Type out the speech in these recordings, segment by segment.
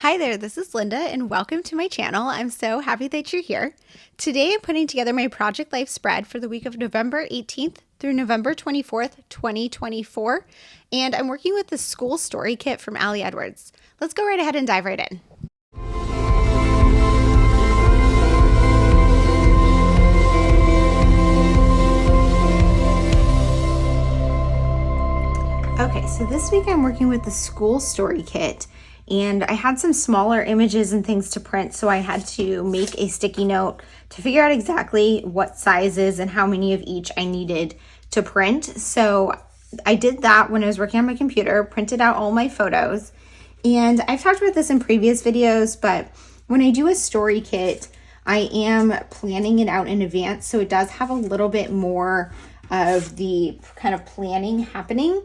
Hi there, this is Linda and welcome to my channel. I'm so happy that you're here. Today I'm putting together my Project Life spread for the week of November 18th through November 24th, 2024, and I'm working with the school story kit from Ali Edwards. Let's go right ahead and dive right in. Okay, so this week I'm working with the school story kit. And I had some smaller images and things to print, so I had to make a sticky note to figure out exactly what sizes and how many of each I needed to print. So I did that when I was working on my computer, printed out all my photos. And I've talked about this in previous videos, but when I do a story kit, I am planning it out in advance, so it does have a little bit more of the kind of planning happening.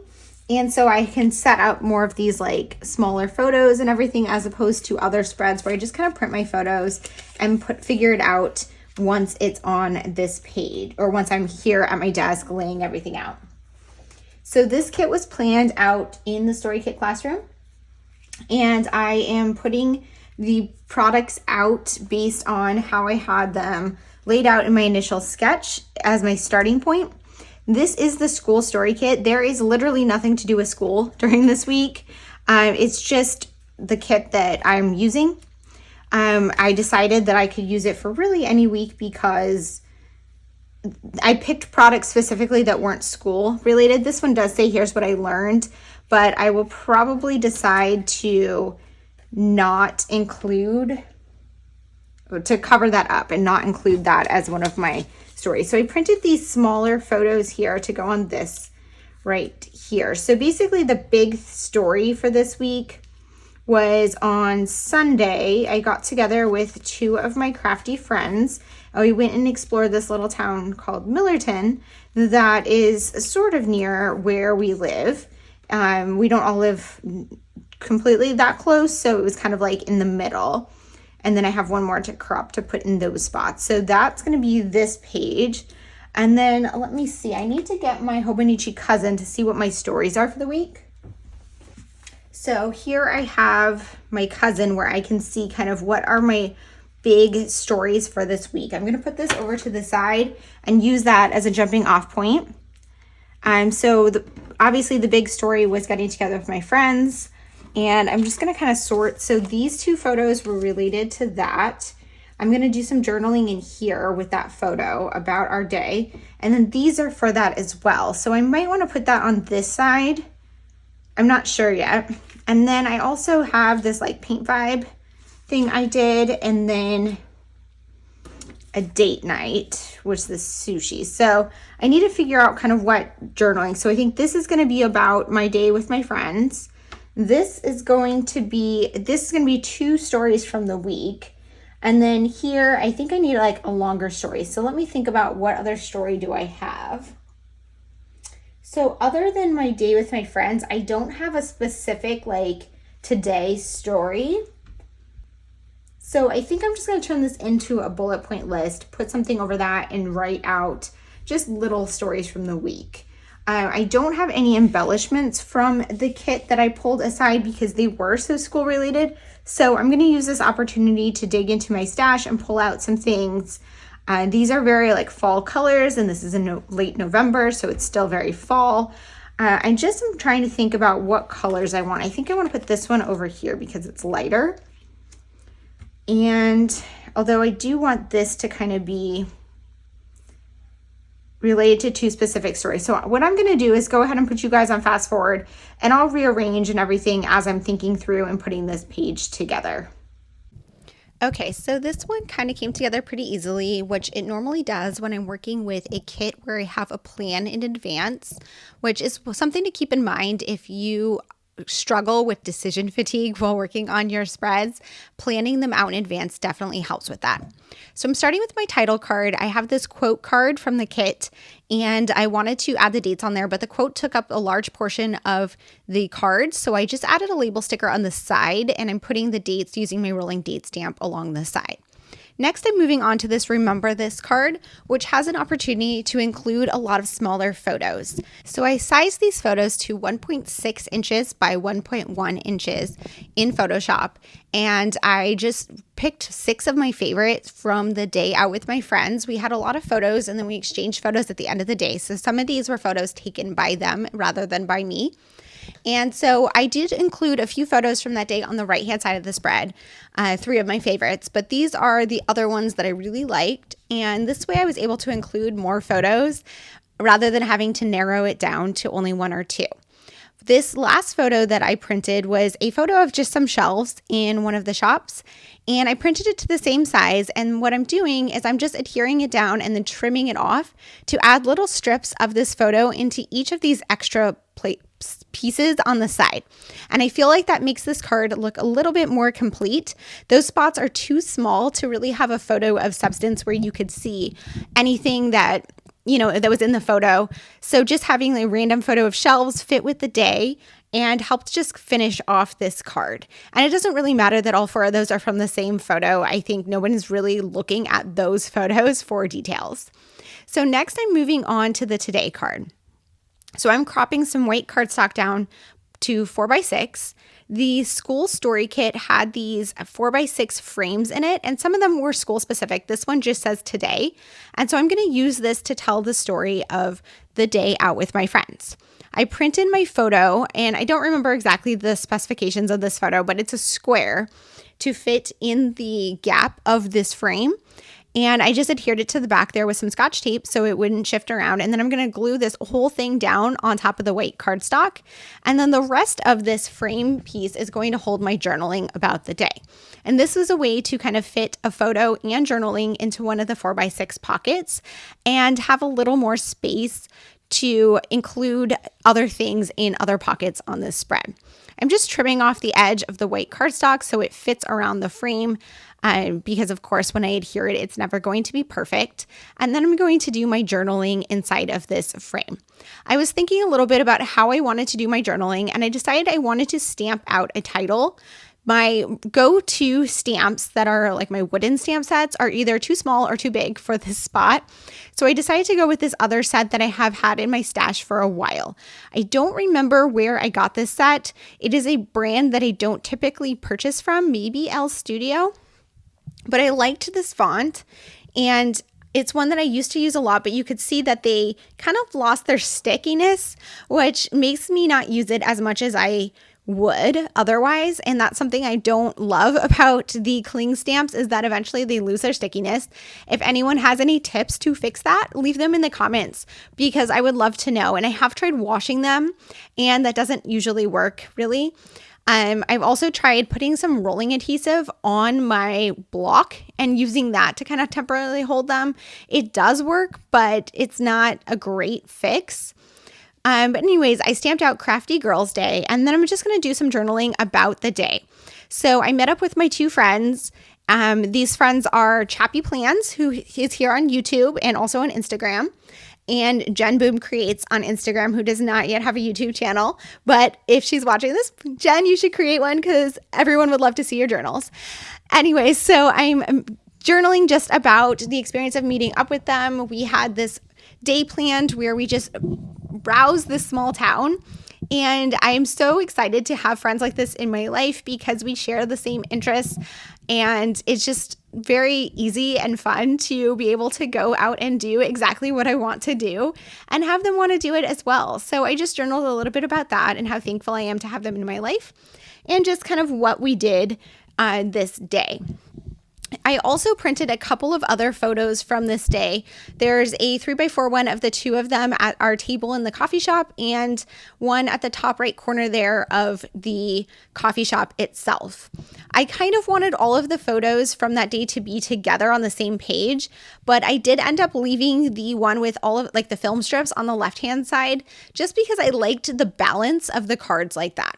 And so I can set up more of these like smaller photos and everything as opposed to other spreads where I just kind of print my photos and figure it out once it's on this page or once I'm here at my desk laying everything out. So this kit was planned out in the Story Kit classroom, and I am putting the products out based on how I had them laid out in my initial sketch as my starting point. This is the school story kit. There is literally nothing to do with school during this week. It's just the kit that I'm using. I decided that I could use it for really any week because I picked products specifically that weren't school related. This one does say, here's what I learned, but I will probably decide to not include, to cover that up and not include that as one of my stories. So I printed these smaller photos here to go on this right here. So basically the big story for this week was on Sunday. I got together with two of my crafty friends. We went and explored this little town called Millerton that is sort of near where we live. We don't all live completely that close, so it was kind of like in the middle. And then I have one more to crop to put in those spots. So that's going to be this page. And then let me see. I need to get my Hobonichi cousin to see what my stories are for the week. So here I have my cousin where I can see kind of what are my big stories for this week. I'm going to put this over to the side and use that as a jumping off point. Obviously the big story was getting together with my friends. And I'm just going to kind of sort. So these two photos were related to that. I'm going to do some journaling in here with that photo about our day. And then these are for that as well. So I might want to put that on this side. I'm not sure yet. And then I also have this like paint vibe thing I did. And then a date night, which is the sushi. So I need to figure out kind of what journaling. So I think this is going to be about my day with my friends. This is going to be two stories from the week. And then here, I think I need like a longer story. So let me think about what other story do I have. So other than my day with my friends, I don't have a specific like today story. So I think I'm just going to turn this into a bullet point list, put something over that and write out just little stories from the week. I don't have any embellishments from the kit that I pulled aside because they were so school related. So I'm going to use this opportunity to dig into my stash and pull out some things. These are very like fall colors, and this is in late November, so it's still very fall. I'm trying to think about what colors I want. I think I want to put this one over here because it's lighter. And although I do want this to kind of be related to two specific stories. So what I'm going to do is go ahead and put you guys on fast forward, and I'll rearrange and everything as I'm thinking through and putting this page together. Okay, so this one kind of came together pretty easily, which it normally does when I'm working with a kit where I have a plan in advance, which is something to keep in mind if you struggle with decision fatigue while working on your spreads. Planning them out in advance definitely helps with that. So I'm starting with my title card. I have this quote card from the kit, and I wanted to add the dates on there, but the quote took up a large portion of the card. So I just added a label sticker on the side, and I'm putting the dates using my rolling date stamp along the side. Next, I'm moving on to this Remember This card, which has an opportunity to include a lot of smaller photos. So I sized these photos to 1.6 inches by 1.1 inches in Photoshop, and I just picked 6 of my favorites from the day out with my friends. We had a lot of photos, and then we exchanged photos at the end of the day. So some of these were photos taken by them rather than by me. And so I did include a few photos from that day on the right-hand side of the spread, 3 of my favorites, but these are the other ones that I really liked. And this way I was able to include more photos rather than having to narrow it down to only 1 or 2. This last photo that I printed was a photo of just some shelves in one of the shops, and I printed it to the same size. And what I'm doing is I'm just adhering it down and then trimming it off to add little strips of this photo into each of these extra pieces on the side. And I feel like that makes this card look a little bit more complete. Those spots are too small to really have a photo of substance where you could see anything that that was in the photo. So just having a random photo of shelves fit with the day and helped just finish off this card. And it doesn't really matter that all 4 of those are from the same photo. I think no one is really looking at those photos for details. So next I'm moving on to the Today card. So I'm cropping some white cardstock down to 4x6. The school story kit had these 4x6 frames in it, and some of them were school specific. This one just says today. And so I'm going to use this to tell the story of the day out with my friends. I printed my photo, and I don't remember exactly the specifications of this photo, but it's a square to fit in the gap of this frame. And I just adhered it to the back there with some Scotch tape so it wouldn't shift around. And then I'm going to glue this whole thing down on top of the white cardstock. And then the rest of this frame piece is going to hold my journaling about the day. And this was a way to kind of fit a photo and journaling into one of the 4x6 pockets and have a little more space to include other things in other pockets on this spread. I'm just trimming off the edge of the white cardstock so it fits around the frame. Because of course, when I adhere it, it's never going to be perfect. And then I'm going to do my journaling inside of this frame. I was thinking a little bit about how I wanted to do my journaling, and I decided I wanted to stamp out a title. My go-to stamps that are like my wooden stamp sets are either too small or too big for this spot. So I decided to go with this other set that I have had in my stash for a while. I don't remember where I got this set. It is a brand that I don't typically purchase from, maybe Elle Studio. But I liked this font, and it's one that I used to use a lot, but you could see that they kind of lost their stickiness, which makes me not use it as much as I would otherwise. And that's something I don't love about the cling stamps, is that eventually they lose their stickiness. If anyone has any tips to fix that, leave them in the comments because I would love to know. And I have tried washing them, and that doesn't usually work really. I've also tried putting some rolling adhesive on my block and using that to kind of temporarily hold them. It does work, but it's not a great fix. But anyways, I stamped out Crafty Girls Day, and then I'm just going to do some journaling about the day. So I met up with my 2 friends. These friends are Chappy Plans, who is here on YouTube and also on Instagram, and Jenn Boom Creates on Instagram, who does not yet have a YouTube channel. But if she's watching this, Jenn, you should create one because everyone would love to see your journals. Anyway, so I'm journaling just about the experience of meeting up with them. We had this day planned where we just browsed this small town. And I'm so excited to have friends like this in my life because we share the same interests, and it's just very easy and fun to be able to go out and do exactly what I want to do and have them want to do it as well. So I just journaled a little bit about that and how thankful I am to have them in my life and just kind of what we did this day. I also printed a couple of other photos from this day. There's a 3x4 one of the 2 of them at our table in the coffee shop and one at the top right corner there of the coffee shop itself. I kind of wanted all of the photos from that day to be together on the same page, but I did end up leaving the one with all of like the film strips on the left-hand side just because I liked the balance of the cards like that.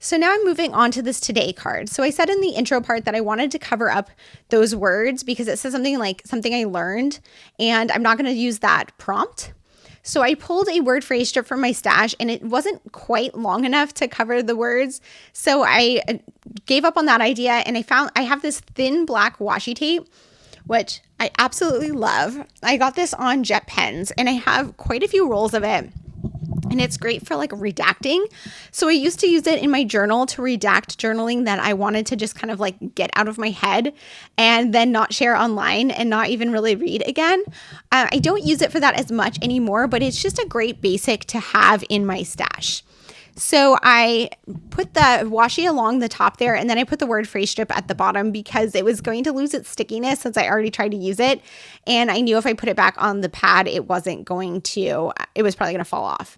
So now I'm moving on to this today card. So I said in the intro part that I wanted to cover up those words because it says something like something I learned, and I'm not going to use that prompt. So I pulled a word phrase strip from my stash, and it wasn't quite long enough to cover the words. So I gave up on that idea, and I have this thin black washi tape, which I absolutely love. I got this on jet pens and I have quite a few rolls of it. And it's great for like redacting. So I used to use it in my journal to redact journaling that I wanted to just kind of like get out of my head and then not share online and not even really read again. I don't use it for that as much anymore, but it's just a great basic to have in my stash. So I put the washi along the top there, and then I put the word phrase strip at the bottom because it was going to lose its stickiness since I already tried to use it. And I knew if I put it back on the pad, it was probably going to fall off.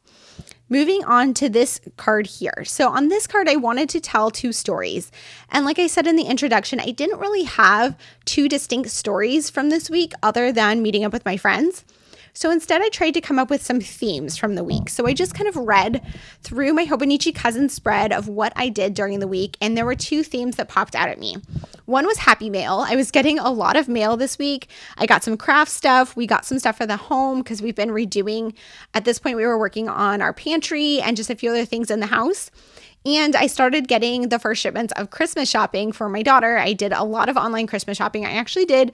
Moving on to this card here. So on this card, I wanted to tell 2 stories. And like I said in the introduction, I didn't really have 2 distinct stories from this week other than meeting up with my friends. So instead, I tried to come up with some themes from the week. So I just kind of read through my Hobonichi Cousin spread of what I did during the week, and there were 2 themes that popped out at me. One was happy mail. I was getting a lot of mail this week. I got some craft stuff. We got some stuff for the home because we've been redoing. At this point, we were working on our pantry and just a few other things in the house. And I started getting the first shipments of Christmas shopping for my daughter. I did a lot of online Christmas shopping. I actually did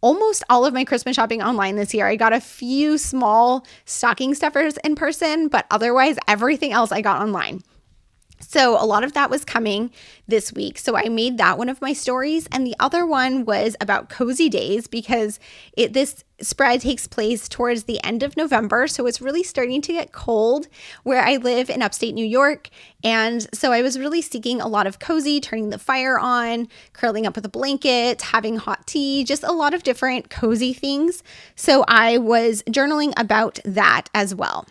almost all of my Christmas shopping online this year. I got a few small stocking stuffers in person, but otherwise everything else I got online. So a lot of that was coming this week. So I made that one of my stories. And the other one was about cozy days because this spread takes place towards the end of November. So it's really starting to get cold where I live in upstate New York. And so I was really seeking a lot of cozy, turning the fire on, curling up with a blanket, having hot tea, just a lot of different cozy things. So I was journaling about that as well.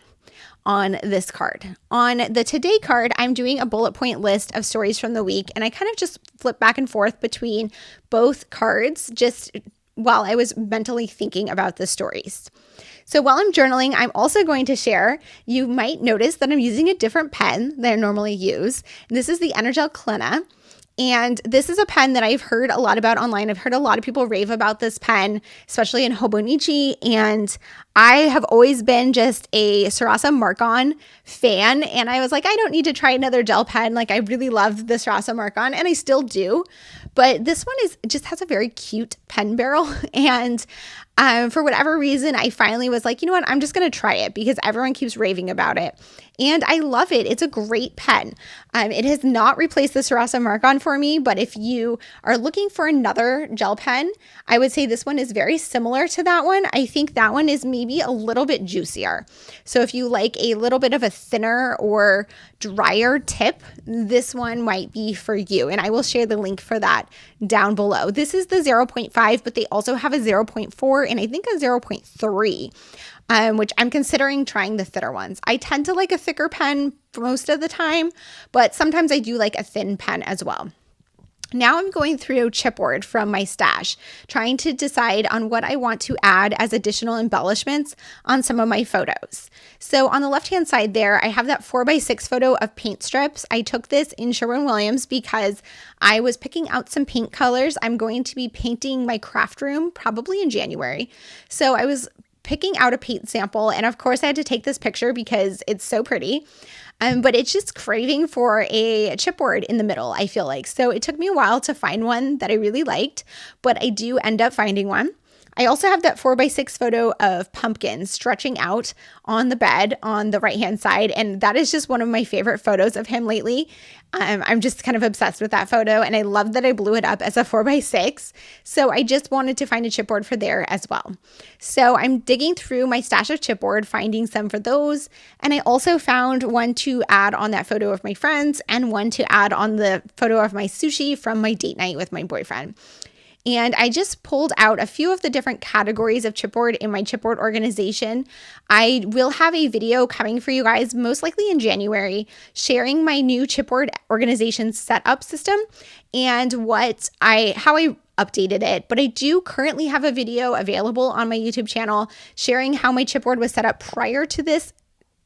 On this card. On the today card, I'm doing a bullet point list of stories from the week, and I kind of just flip back and forth between both cards just while I was mentally thinking about the stories. So while I'm journaling, I'm also going to share, you might notice that I'm using a different pen than I normally use. And this is the Energel Clenna. And this is a pen that I've heard a lot about online. I've heard a lot of people rave about this pen, especially in Hobonichi. And I have always been just a Sarasa Mark-On fan. And I was like, I don't need to try another gel pen. Like, I really love the Sarasa Mark-On, and I still do. But this one just has a very cute pen barrel. And for whatever reason, I finally was like, you know what, I'm just going to try it because everyone keeps raving about it. And I love it. It's a great pen. It has not replaced the Sarasa Mark-On for me, but if you are looking for another gel pen, I would say this one is very similar to that one. I think that one is maybe a little bit juicier. So if you like a little bit of a thinner or drier tip, this one might be for you. And I will share the link for that down below. This is the 0.5, but they also have a 0.4 and I think a 0.3. Which I'm considering trying the thinner ones. I tend to like a thicker pen for most of the time, but sometimes I do like a thin pen as well. Now I'm going through chipboard from my stash, trying to decide on what I want to add as additional embellishments on some of my photos. So on the left-hand side there, I have that 4x6 photo of paint strips. I took this in Sherwin-Williams because I was picking out some paint colors. I'm going to be painting my craft room probably in January. So I was picking out a paint sample, and of course I had to take this picture because it's so pretty. But it's just craving for a chipboard in the middle, I feel like. So it took me a while to find one that I really liked, but I do end up finding one. I also have that 4x6 photo of Pumpkin stretching out on the bed on the right-hand side, and that is just one of my favorite photos of him lately. I'm just kind of obsessed with that photo, and I love that I blew it up as a 4x6. So I just wanted to find a chipboard for there as well. So I'm digging through my stash of chipboard, finding some for those, and I also found one to add on that photo of my friends and one to add on the photo of my sushi from my date night with my boyfriend. And I just pulled out a few of the different categories of chipboard in my chipboard organization. I will have a video coming for you guys, most likely in January, sharing my new chipboard organization setup system and how I updated it. But I do currently have a video available on my YouTube channel sharing how my chipboard was set up prior to this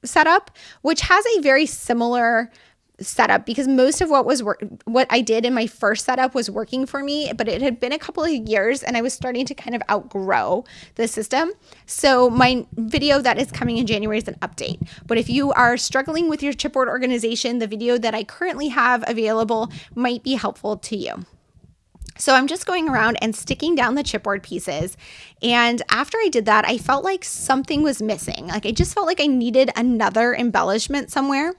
setup, which has a very similar setup because most of what I did in my first setup was working for me, but it had been a couple of years and I was starting to kind of outgrow the system. So my video that is coming in January is an update. But if you are struggling with your chipboard organization, the video that I currently have available might be helpful to you. So I'm just going around and sticking down the chipboard pieces. And after I did that, I felt like something was missing. Like I just felt like I needed another embellishment somewhere.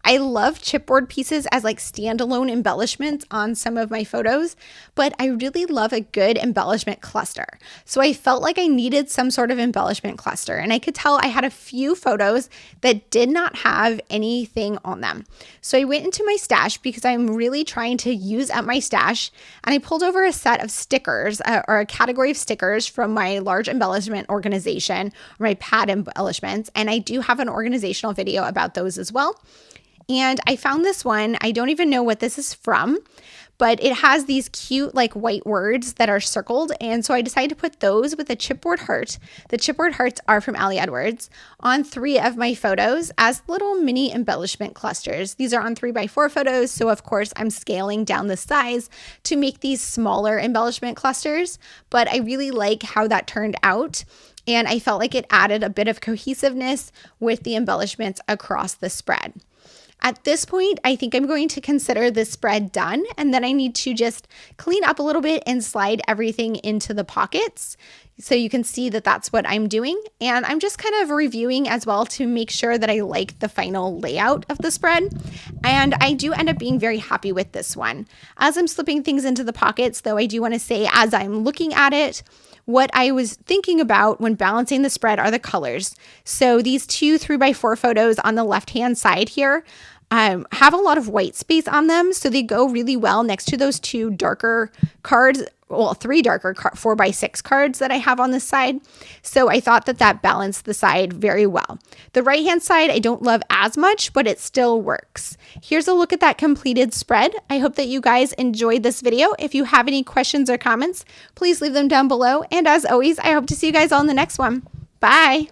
I love chipboard pieces as like standalone embellishments on some of my photos, but I really love a good embellishment cluster. So I felt like I needed some sort of embellishment cluster, and I could tell I had a few photos that did not have anything on them. So I went into my stash because I'm really trying to use up my stash, and I pulled over a set of stickers or a category of stickers from my large embellishment organization, or my pad embellishments, and I do have an organizational video about those as well. And I found this one. I don't even know what this is from, but it has these cute like white words that are circled. And so I decided to put those with a chipboard heart. The chipboard hearts are from Ali Edwards on 3 of my photos as little mini embellishment clusters. These are on 3x4 photos. So of course I'm scaling down the size to make these smaller embellishment clusters, but I really like how that turned out. And I felt like it added a bit of cohesiveness with the embellishments across the spread. At this point, I think I'm going to consider this spread done, and then I need to just clean up a little bit and slide everything into the pockets. So you can see that that's what I'm doing. And I'm just kind of reviewing as well to make sure that I like the final layout of the spread. And I do end up being very happy with this one. As I'm slipping things into the pockets, though, I do want to say as I'm looking at it, what I was thinking about when balancing the spread are the colors. So these 2 3x4 photos on the left-hand side here have a lot of white space on them. So they go really well next to those 2 darker cards, well, 3 darker 4x6 cards that I have on this side. So I thought that that balanced the side very well. The right-hand side, I don't love as much, but it still works. Here's a look at that completed spread. I hope that you guys enjoyed this video. If you have any questions or comments, please leave them down below. And as always, I hope to see you guys all in the next one. Bye.